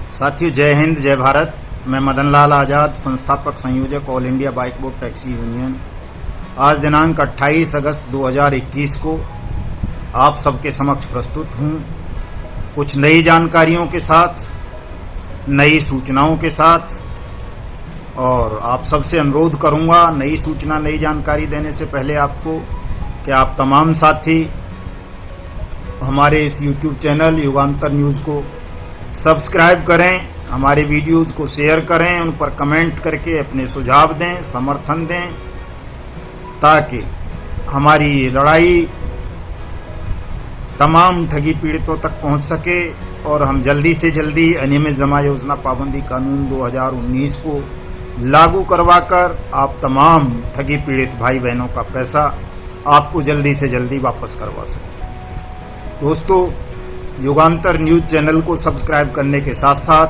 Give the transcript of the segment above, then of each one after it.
साथियों, जय हिंद, जय भारत। मैं मदन लाल आज़ाद, संस्थापक संयोजक all India bike board taxi union. आज दिनांक 28 अगस्त 2021 को आप सबके समक्ष प्रस्तुत हूँ कुछ नई जानकारियों के साथ, नई सूचनाओं के साथ। और आप सबसे अनुरोध करूँगा नई सूचना, नई जानकारी देने से पहले आपको कि आप तमाम साथी हमारे इस YouTube चैनल युगांतर न्यूज़ को सब्सक्राइब करें, हमारे वीडियोज़ को शेयर करें, उन पर कमेंट करके अपने सुझाव दें, समर्थन दें, ताकि हमारी लड़ाई तमाम ठगी पीड़ितों तक पहुंच सके और हम जल्दी से जल्दी अनियमित जमा योजना पाबंदी कानून 2019 को लागू करवाकर आप तमाम ठगी पीड़ित भाई बहनों का पैसा आपको जल्दी से जल्दी वापस करवा सकें। दोस्तों, युगांतर न्यूज़ चैनल को सब्सक्राइब करने के साथ साथ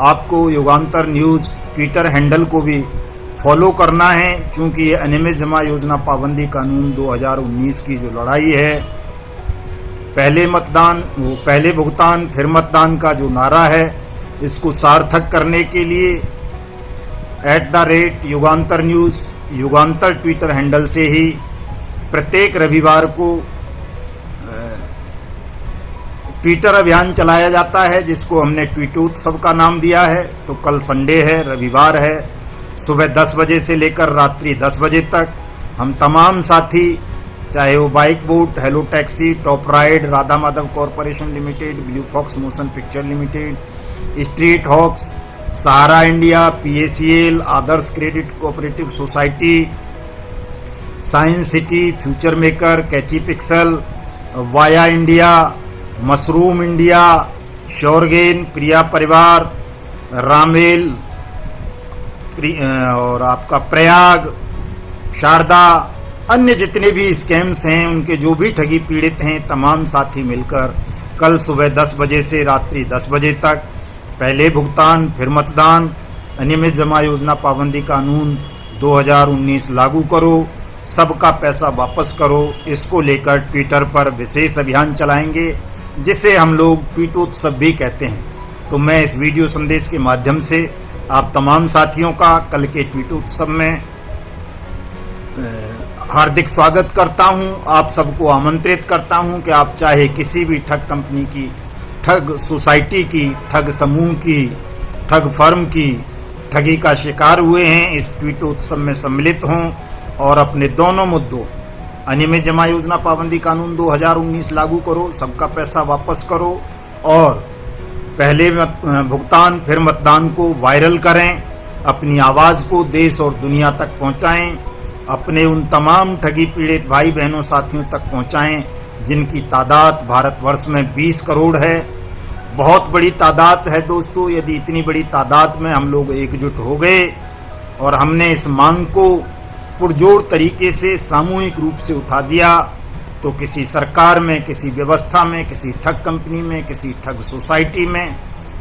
आपको युगांतर न्यूज़ ट्विटर हैंडल को भी फॉलो करना है, क्योंकि ये अनियमित जमा योजना पाबंदी कानून 2019 की जो लड़ाई है, पहले मतदान वो पहले भुगतान फिर मतदान का जो नारा है, इसको सार्थक करने के लिए @युगांतर न्यूज़ युगांतर ट्विटर हैंडल से ही प्रत्येक रविवार को ट्विटर अभियान चलाया जाता है, जिसको हमने ट्वीटोत्सव का नाम दिया है। तो कल संडे है, रविवार है, सुबह 10 बजे से लेकर रात्रि 10 बजे तक हम तमाम साथी, चाहे वो bike boat, hello taxi, top ride, Radha Madhav corporation limited, blue fox motion picture limited, street hawks, Sahara India, PACL, Adarsh credit cooperative society, science city, future maker, catchy pixel, via India, mushroom India, suregain, Priya Parivar, Ramel और आपका प्रयाग, शारदा, अन्य जितने भी scams हैं, उनके जो भी ठगी पीड़ित हैं, तमाम साथी मिलकर कल सुबह 10 बजे से रात्रि 10 बजे तक पहले भुगतान फिर मतदान, अनियमित जमा योजना पाबंदी कानून 2019 लागू करो, सबका पैसा वापस करो, इसको लेकर ट्विटर पर विशेष अभियान चलाएंगे, जिसे हम लोग ट्वीटोत्सव भी कहते हैं। तो मैं इस वीडियो संदेश के माध्यम से आप तमाम साथियों का कल के ट्वीटोत्सव में हार्दिक स्वागत करता हूं। आप सबको आमंत्रित करता हूं कि आप चाहे किसी भी ठग कंपनी की, ठग सोसाइटी की, ठग समूह की, ठग फर्म की ठगी का शिकार हुए हैं, इस ट्वीटोत्सव में सम्मिलित हों और अपने दोनों मुद्दों, अनियमित जमा योजना पाबंदी कानून 2019 लागू करो, सबका पैसा वापस करो और पहले भुगतान फिर मतदान को वायरल करें, अपनी आवाज़ को देश और दुनिया तक पहुंचाएं, अपने उन तमाम ठगी पीड़ित भाई बहनों साथियों तक पहुंचाएं जिनकी तादाद भारतवर्ष में 20 करोड़ है। बहुत बड़ी तादाद है दोस्तों। यदि इतनी बड़ी तादाद में हम लोग एकजुट हो गए और हमने इस मांग को पुरजोर तरीके से सामूहिक रूप से उठा दिया, तो किसी सरकार में, किसी व्यवस्था में, किसी ठग कंपनी में, किसी ठग सोसाइटी में,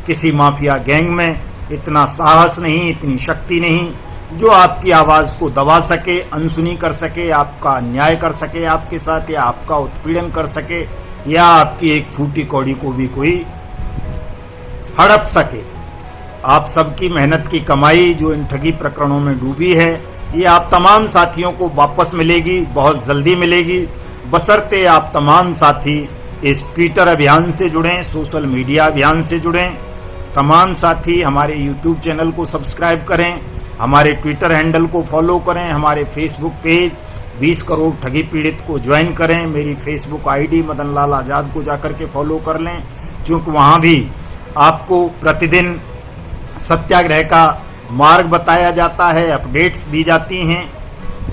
किसी माफिया गैंग में इतना साहस नहीं, इतनी शक्ति नहीं जो आपकी आवाज़ को दबा सके, अनसुनी कर सके, आपका अन्याय कर सके आपके साथ, या आपका उत्पीड़न कर सके, या आपकी एक फूटी कौड़ी को भी कोई हड़प सके। आप सबकी मेहनत की कमाई जो इन ठगी प्रकरणों में डूबी है, ये आप तमाम साथियों को वापस मिलेगी, बहुत जल्दी मिलेगी, बशर्ते आप तमाम साथी इस ट्विटर अभियान से जुड़ें, सोशल मीडिया अभियान से जुड़ें। तमाम साथी हमारे YouTube चैनल को सब्सक्राइब करें, हमारे ट्विटर हैंडल को फॉलो करें, हमारे फेसबुक पेज 20 करोड़ ठगी पीड़ित को ज्वाइन करें, मेरी फेसबुक ID मदन लाल आज़ाद को जाकर के फॉलो कर लें, क्योंकि वहाँ भी आपको प्रतिदिन सत्याग्रह का मार्ग बताया जाता है, अपडेट्स दी जाती हैं,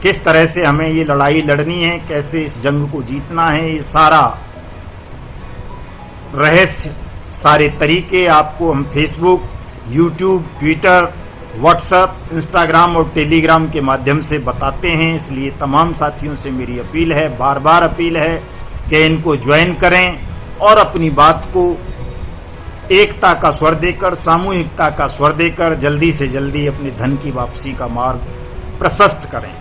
किस तरह से हमें ये लड़ाई लड़नी है, कैसे इस जंग को जीतना है, ये सारा रहस्य, सारे तरीके आपको हम Facebook, YouTube, Twitter, WhatsApp, Instagram और टेलीग्राम के माध्यम से बताते हैं। इसलिए तमाम साथियों से मेरी अपील है, बार बार अपील है कि इनको ज्वाइन करें और अपनी बात को एकता का स्वर देकर, सामूहिकता का स्वर देकर जल्दी से जल्दी अपने धन की वापसी का मार्ग प्रशस्त करें।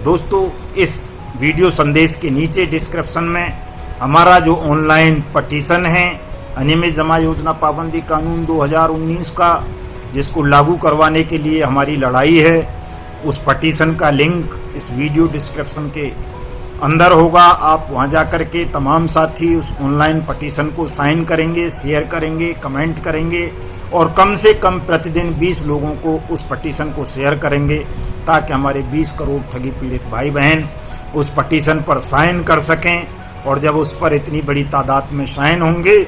दोस्तों, इस वीडियो संदेश के नीचे डिस्क्रिप्शन में हमारा जो ऑनलाइन पटिशन है अनियमित जमा योजना पाबंदी कानून 2019 का, जिसको लागू करवाने के लिए हमारी लड़ाई है, उस पटिशन का लिंक इस वीडियो डिस्क्रिप्शन के अंदर होगा। आप वहां जाकर के तमाम साथी उस ऑनलाइन पटिशन को साइन करेंगे, शेयर करेंगे, कमेंट करेंगे और कम से कम प्रतिदिन 20 लोगों को उस पटिशन को शेयर करेंगे, ताकि हमारे 20 करोड़ ठगी पीड़ित भाई बहन उस पटिशन पर साइन कर सकें। और जब उस पर इतनी बड़ी तादाद में साइन होंगे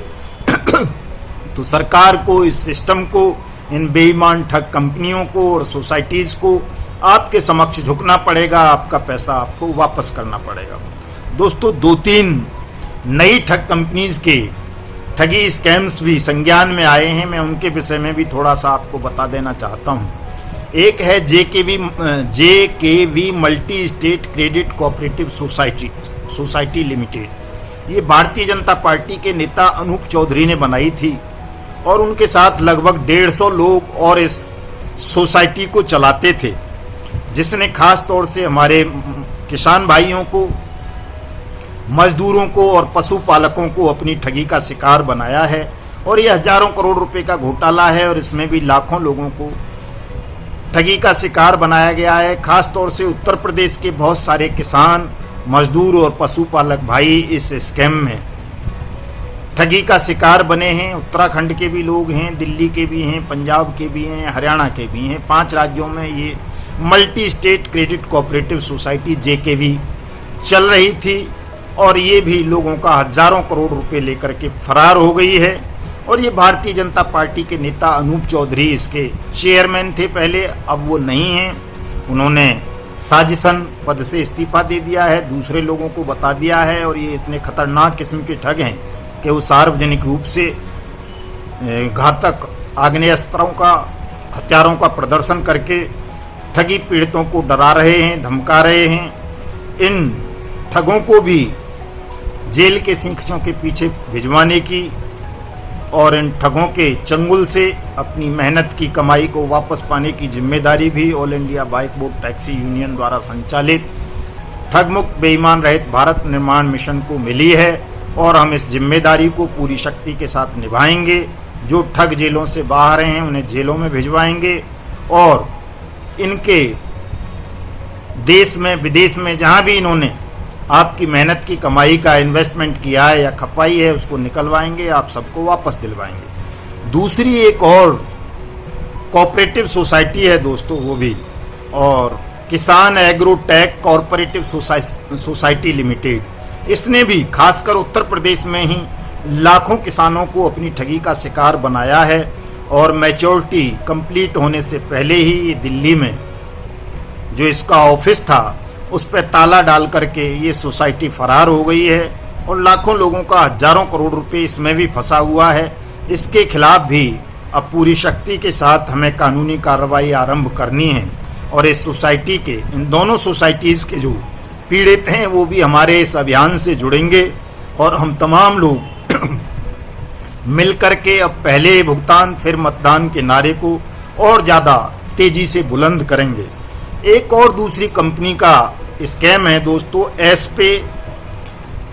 तो सरकार को, इस सिस्टम को, इन बेईमान ठग कंपनियों को और सोसाइटीज़ को आपके समक्ष झुकना पड़ेगा। आपका पैसा आपको वापस करना पड़ेगा। दोस्तों, 2-3 नई ठग कंपनीज के ठगी स्कैम्स भी संज्ञान में आए हैं। मैं उनके विषय में भी थोड़ा सा आपको बता देना चाहता हूं। एक है JKV multi state credit cooperative society limited. ये भारतीय जनता पार्टी के नेता अनूप चौधरी ने बनाई थी और उनके साथ लगभग 150 लोग और इस सोसाइटी को चलाते थे, जिसने खास तौर से हमारे किसान भाइयों को, मजदूरों को और पशुपालकों को अपनी ठगी का शिकार बनाया है। और ये हजारों करोड़ रुपए का घोटाला है और इसमें भी लाखों लोगों को ठगी का शिकार बनाया गया है। खास तौर से उत्तर प्रदेश के बहुत सारे किसान, मजदूर और पशुपालक भाई इस स्कैम में ठगी का शिकार बने हैं। उत्तराखंड के भी लोग हैं, दिल्ली के भी हैं, पंजाब के भी हैं, हरियाणा के भी हैं। 5 राज्यों में ये multi state credit cooperative society JKV चल रही थी और ये भी लोगों का हजारों करोड़ रुपए लेकर के फरार हो गई है। और ये भारतीय जनता पार्टी के नेता अनूप चौधरी इसके चेयरमैन थे पहले, अब वो नहीं हैं। उन्होंने साजिशन पद से इस्तीफा दे दिया है, दूसरे लोगों को बता दिया है। और ये इतने खतरनाक किस्म के ठग हैं कि वो सार्वजनिक रूप से घातक आग्नेयास्त्रों का, हथियारों का प्रदर्शन करके ठगी पीड़ितों को डरा रहे हैं, धमका रहे हैं। इन ठगों को भी जेल के सिंखचों के पीछे भिजवाने की और इन ठगों के चंगुल से अपनी मेहनत की कमाई को वापस पाने की जिम्मेदारी भी all India bike board taxi union द्वारा संचालित ठगमुक्त बेईमान रहित भारत निर्माण मिशन को मिली है। और हम इस जिम्मेदारी को पूरी शक्ति के साथ निभाएंगे। जो ठग जेलों से बाहर हैं उन्हें जेलों में भिजवाएंगे और इनके देश में, विदेश में जहां भी इन्होंने आपकी मेहनत की कमाई का इन्वेस्टमेंट किया है या खपाई है, उसको निकलवाएंगे, आप सबको वापस दिलवाएंगे। दूसरी एक और कोऑपरेटिव सोसाइटी है दोस्तों, वो भी, और किसान एग्रोटेक कोऑपरेटिव सोसाइटी लिमिटेड। इसने भी खासकर उत्तर प्रदेश में ही लाखों किसानों को अपनी ठगी का शिकार बनाया है। और मैच्योरिटी कंप्लीट होने से पहले ही ये दिल्ली में जो इसका ऑफिस था उस पर ताला डाल करके ये सोसाइटी फरार हो गई है और लाखों लोगों का हजारों करोड़ रुपए इसमें भी फंसा हुआ है। इसके खिलाफ भी अब पूरी शक्ति के साथ हमें कानूनी कार्रवाई आरंभ करनी है। और इस सोसाइटी के, इन दोनों सोसाइटीज़ के जो पीड़ित हैं वो भी हमारे इस अभियान से जुड़ेंगे और हम तमाम लोग मिल करके अब पहले भुगतान फिर मतदान के नारे को और ज़्यादा तेजी से बुलंद करेंगे। एक और दूसरी कंपनी का स्कैम है दोस्तों,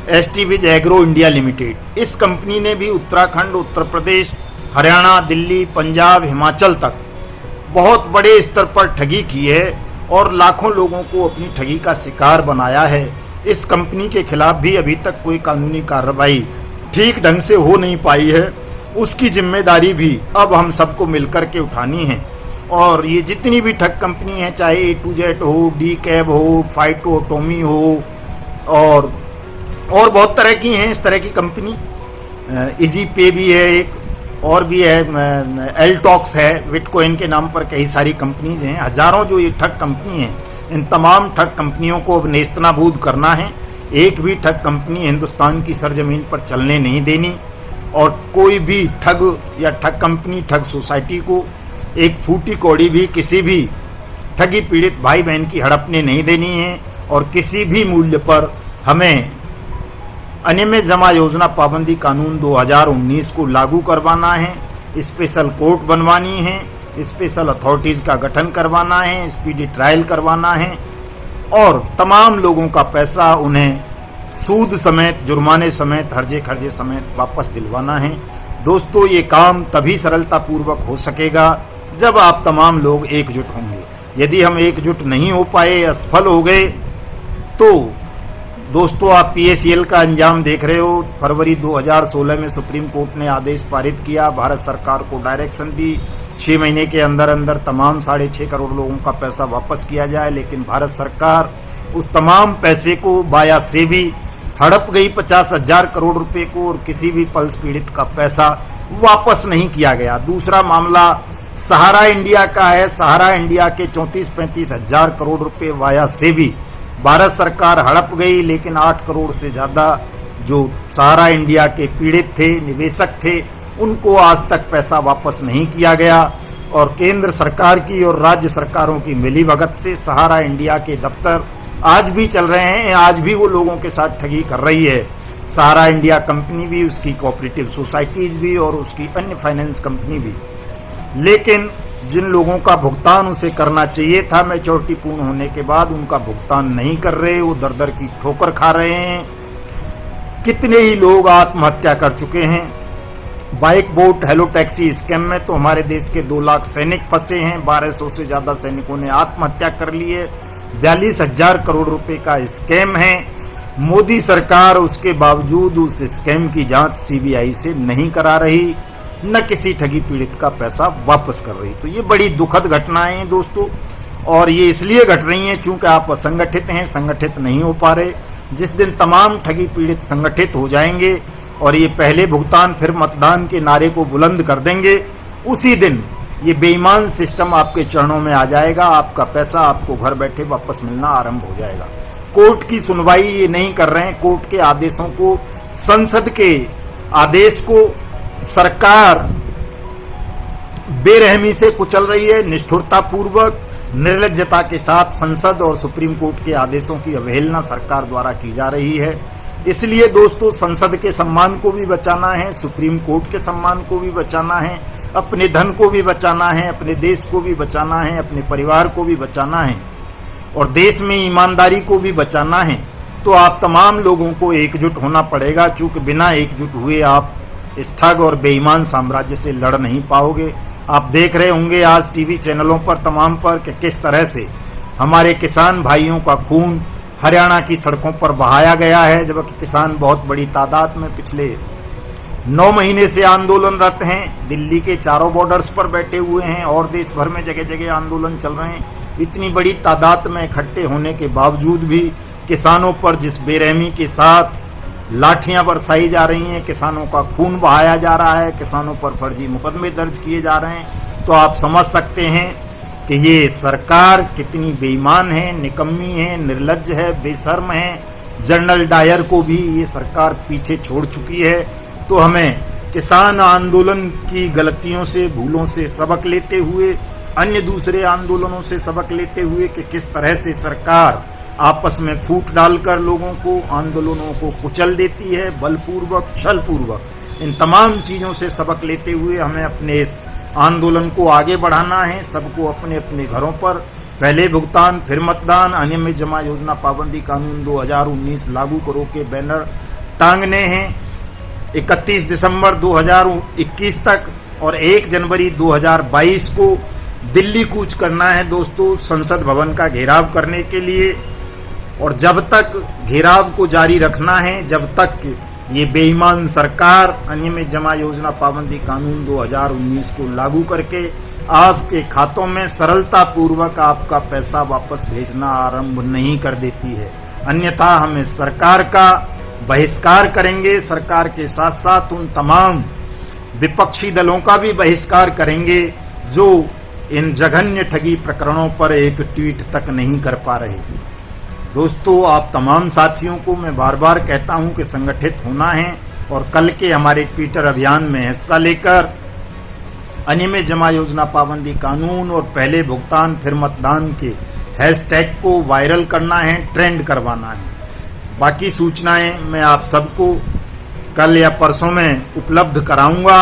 एसटीविज एग्रो इंडिया लिमिटेड। इस कंपनी ने भी उत्तराखंड, उत्तर प्रदेश, हरियाणा, दिल्ली, पंजाब, हिमाचल तक बहुत बड़े स्तर पर ठगी की है और लाखों लोगों को अपनी ठगी का शिकार बनाया है। इस कंपनी के खिलाफ भी अभी तक कोई कानूनी कार्रवाई ठीक ढंग से हो नहीं पाई है। उसकी जिम्मेदारी भी अब हम सबको मिलकर के उठानी है। और ये जितनी भी ठग कंपनी है, चाहे A to Z हो, डी कैब हो, फाइटो टोमी हो और बहुत तरह की हैं इस तरह की कंपनी। इजी पे भी है एक, और भी है एल टॉक्स है, बिटकॉइन के नाम पर कई सारी कंपनीज हैं। हजारों जो ये ठग कंपनी हैं, इन तमाम ठग कंपनियों को अब नेस्तनाबूद करना है। एक भी ठग कंपनी हिंदुस्तान की सरजमीन पर चलने नहीं देनी और कोई भी ठग या ठग कंपनी, ठग सोसाइटी को एक फूटी कौड़ी भी किसी भी ठगी पीड़ित भाई बहन की हड़पने नहीं देनी है। और किसी भी मूल्य पर हमें अनियमित जमा योजना पाबंदी कानून 2019 को लागू करवाना है, स्पेशल कोर्ट बनवानी है, स्पेशल अथॉरिटीज़ का गठन करवाना है, स्पीडी ट्रायल करवाना है और तमाम लोगों का पैसा उन्हें सूद समेत, जुर्माने समेत, हर्जे खर्जे समेत वापस दिलवाना है। दोस्तों, ये काम तभी सरलतापूर्वक हो सकेगा जब आप तमाम लोग एकजुट होंगे। यदि हम एकजुट नहीं हो पाए, असफल हो गए, तो दोस्तों आप PACL का अंजाम देख रहे हो। फरवरी 2016 में सुप्रीम कोर्ट ने आदेश पारित किया, भारत सरकार को डायरेक्शन दी 6 महीने के अंदर अंदर तमाम 6.5 करोड़ लोगों का पैसा वापस किया जाए। लेकिन भारत सरकार उस तमाम पैसे को बाया से भी हड़प गई, 50,000 करोड़ रुपए को, और किसी भी पल्स पीड़ित का पैसा वापस नहीं किया गया। दूसरा मामला सहारा इंडिया का है। सहारा इंडिया के 34-35 हजार करोड़ रुपए वाया से भी भारत सरकार हड़प गई, लेकिन 8 करोड़ से ज़्यादा जो सहारा इंडिया के पीड़ित थे, निवेशक थे, उनको आज तक पैसा वापस नहीं किया गया। और केंद्र सरकार की और राज्य सरकारों की मिलीभगत से सहारा इंडिया के दफ्तर आज भी चल रहे हैं। आज भी वो लोगों के साथ ठगी कर रही है। सहारा इंडिया कंपनी भी, उसकी कोऑपरेटिव सोसाइटीज़ भी और उसकी अन्य फाइनेंस कंपनी भी। लेकिन जिन लोगों का भुगतान उसे करना चाहिए था मैच्योरिटी पूर्ण होने के बाद, उनका भुगतान नहीं कर रहे, वो दर दर की ठोकर खा रहे हैं। कितने ही लोग आत्महत्या कर चुके हैं। Bike boat hello taxi scam में तो हमारे देश के 2 लाख सैनिक फंसे हैं। 1200 से ज़्यादा सैनिकों ने आत्महत्या कर ली है। 42,000 करोड़ रुपए का स्कैम है। मोदी सरकार उसके बावजूद उस स्कैम की जांच CBI से नहीं करा रही, न किसी ठगी पीड़ित का पैसा वापस कर रही। तो ये बड़ी दुखद घटनाएं हैं दोस्तों, और ये इसलिए घट रही हैं चूंकि आप असंगठित हैं, संगठित नहीं हो पा रहे। जिस दिन तमाम ठगी पीड़ित संगठित हो जाएंगे और ये पहले भुगतान फिर मतदान के नारे को बुलंद कर देंगे, उसी दिन ये बेईमान सिस्टम आपके चरणों में आ जाएगा। आपका पैसा आपको घर बैठे वापस मिलना आरंभ हो जाएगा। कोर्ट की सुनवाई ये नहीं कर रहे हैं। कोर्ट के आदेशों को, संसद के आदेश को सरकार बेरहमी से कुचल रही है। निष्ठुरतापूर्वक, निर्लज्जता के साथ संसद और सुप्रीम कोर्ट के आदेशों की अवहेलना सरकार द्वारा की जा रही है। इसलिए दोस्तों, संसद के सम्मान को भी बचाना है, सुप्रीम कोर्ट के सम्मान को भी बचाना है, अपने धन को भी बचाना है, अपने देश को भी बचाना है, अपने परिवार को भी बचाना है, और देश में ईमानदारी को भी बचाना है। तो आप तमाम लोगों को एकजुट होना पड़ेगा, चूँकि बिना एकजुट हुए आप इस ठग और बेईमान साम्राज्य से लड़ नहीं पाओगे। आप देख रहे होंगे आज टीवी चैनलों पर तमाम पर कि किस तरह से हमारे किसान भाइयों का खून हरियाणा की सड़कों पर बहाया गया है, जबकि किसान बहुत बड़ी तादाद में पिछले 9 महीने से आंदोलनरत हैं। दिल्ली के चारों बॉर्डर्स पर बैठे हुए हैं और देश भर में जगह जगह आंदोलन चल रहे हैं। इतनी बड़ी तादाद में इकट्ठे होने के बावजूद भी किसानों पर जिस बेरहमी के साथ लाठियां बरसाई जा रही हैं, किसानों का खून बहाया जा रहा है, किसानों पर फर्जी मुकदमे दर्ज किए जा रहे हैं, तो आप समझ सकते हैं कि ये सरकार कितनी बेईमान है, निकम्मी है, निर्लज्ज है, बेशर्म है। जनरल डायर को भी ये सरकार पीछे छोड़ चुकी है। तो हमें किसान आंदोलन की गलतियों से, भूलों से सबक लेते हुए, अन्य दूसरे आंदोलनों से सबक लेते हुए कि किस तरह से सरकार आपस में फूट डालकर लोगों को, आंदोलनों को कुचल देती है, बलपूर्वक, छलपूर्वक, इन तमाम चीज़ों से सबक लेते हुए हमें अपने इस आंदोलन को आगे बढ़ाना है। सबको अपने अपने घरों पर पहले भुगतान फिर मतदान, अनियमित जमा योजना पाबंदी कानून 2019 लागू करो के बैनर टांगने हैं 31 दिसंबर 2021 तक, और 1 जनवरी 2022 को दिल्ली कूच करना है दोस्तों, संसद भवन का घेराव करने के लिए। और जब तक घेराव को जारी रखना है, जब तक ये बेईमान सरकार अनियमित जमा योजना पाबंदी कानून 2019 को लागू करके आपके खातों में सरलता पूर्वक आपका पैसा वापस भेजना आरंभ नहीं कर देती है, अन्यथा हम इस सरकार का बहिष्कार करेंगे। सरकार के साथ साथ उन तमाम विपक्षी दलों का भी बहिष्कार करेंगे जो इन जघन्य ठगी प्रकरणों पर एक ट्वीट तक नहीं कर पा रहे। दोस्तों, आप तमाम साथियों को मैं बार बार कहता हूं कि संगठित होना है और कल के हमारे ट्विटर अभियान में हिस्सा लेकर अनियमित जमा योजना पाबंदी कानून और पहले भुगतान फिर मतदान के हैशटैग को वायरल करना है, ट्रेंड करवाना है। बाकी सूचनाएं मैं आप सबको कल या परसों में उपलब्ध कराऊंगा।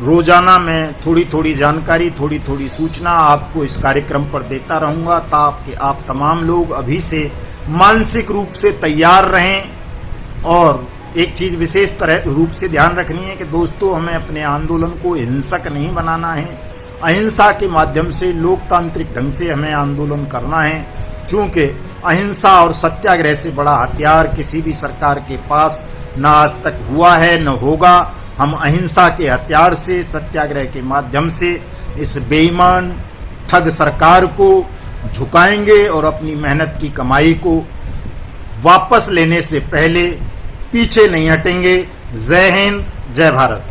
रोजाना मैं थोड़ी थोड़ी जानकारी, थोड़ी थोड़ी सूचना आपको इस कार्यक्रम पर देता रहूँगा, ताकि आप तमाम लोग अभी से मानसिक रूप से तैयार रहें। और एक चीज़ विशेष तरह रूप से ध्यान रखनी है कि दोस्तों, हमें अपने आंदोलन को हिंसक नहीं बनाना है। अहिंसा के माध्यम से, लोकतांत्रिक ढंग से हमें आंदोलन करना है, क्योंकि अहिंसा और सत्याग्रह से बड़ा हथियार किसी भी सरकार के पास न आज तक हुआ है न होगा। हम अहिंसा के हथियार से, सत्याग्रह के माध्यम से इस बेईमान ठग सरकार को झुकाएंगे और अपनी मेहनत की कमाई को वापस लेने से पहले पीछे नहीं हटेंगे। जय हिंद, जय भारत।